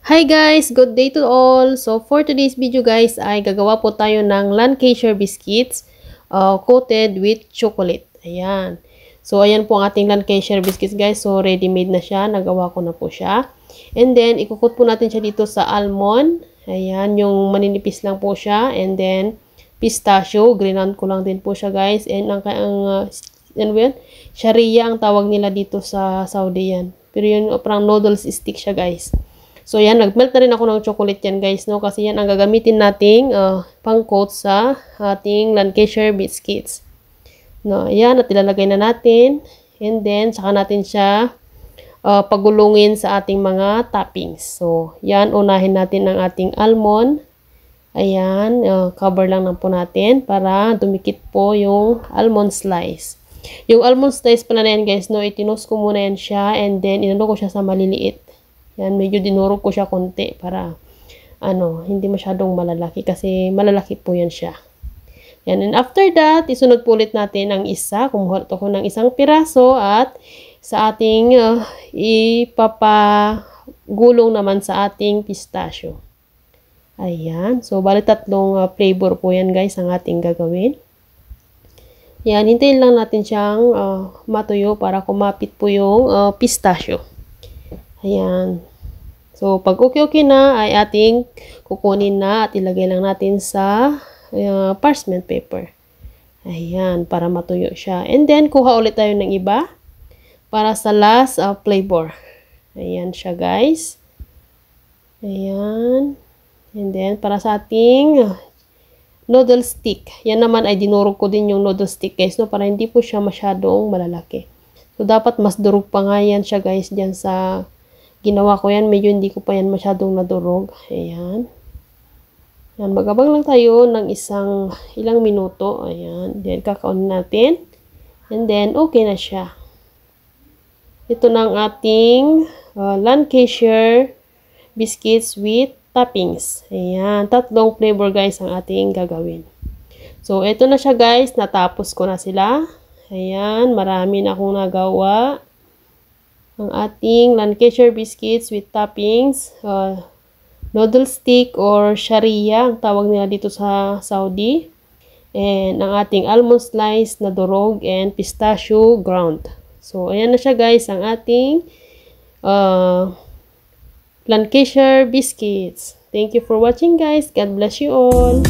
Hi guys! Good day to all! So for today's video guys ay gagawa po tayo ng Lancashire biscuits coated with chocolate. Ayan. So ayan po ang ating Lancashire biscuits guys. So ready made na siya. Nagawa ko na po siya. And then ikukot po natin siya dito sa almond. Ayan. Yung maninipis lang po siya. And then pistachio. Grinan ko lang din po siya guys. And sharia ang tawag nila dito sa Saudi yan. Pero yun parang noodles stick siya guys. So, yan, nag-melt na rin ako ng chocolate yan, guys, no? Kasi yan ang gagamitin nating pang-coat sa ating Lancashire biscuits. No, yan, at ilalagay na natin. And then, saka natin siya pagulungin sa ating mga toppings. So, yan, unahin natin ang ating almond. Ayan, cover lang po natin para dumikit po yung almond slice. Yung almond slice pala na yan, guys, no? Itinos ko muna yan siya and then inano ko siya sa maliliit. Yan, medyo dinurog ko siya konti para hindi masyadong malalaki kasi malalaki po yan siya. Yan, and after that, isunod po ulit natin ang isa. Kumuha ko ng isang piraso at sa ating ipapagulong naman sa ating pistachio. Ayan, so bali tatlong flavor po yan guys ang ating gagawin. Yan, hintayin lang natin siyang matuyo para kumapit po yung pistachio. Ayan. So, pag okay na, ay ating kukunin na at ilagay lang natin sa parchment paper. Ayan, para matuyo siya. And then, kuha ulit tayo ng iba para sa last flavor. Ayan siya, guys. Ayan. And then, para sa ating noodle stick. Yan naman ay dinurog ko din yung noodle stick, guys, no? Para hindi po siya masyadong malalaki. So, dapat mas durog pa nga yan siya, guys, dyan sa ginawa ko yan. Medyo hindi ko pa yan masyadong nadurog. Ayan. Ayan, magabang lang tayo ng ilang minuto. Ayan. Then, kakaunin natin. And then, okay na siya. Ito na ang ating Lancashire biscuits with toppings. Ayan. Tatlong flavor, guys, ang ating gagawin. So, ito na siya, guys. Natapos ko na sila. Ayan. Marami na akong nagawa. Ang ating Lancashire biscuits with toppings, noodle stick or sharia, ang tawag nila dito sa Saudi. And ang ating almond slice na durog and pistachio ground. So, ayan na siya guys, ang ating Lancashire biscuits. Thank you for watching guys. God bless you all.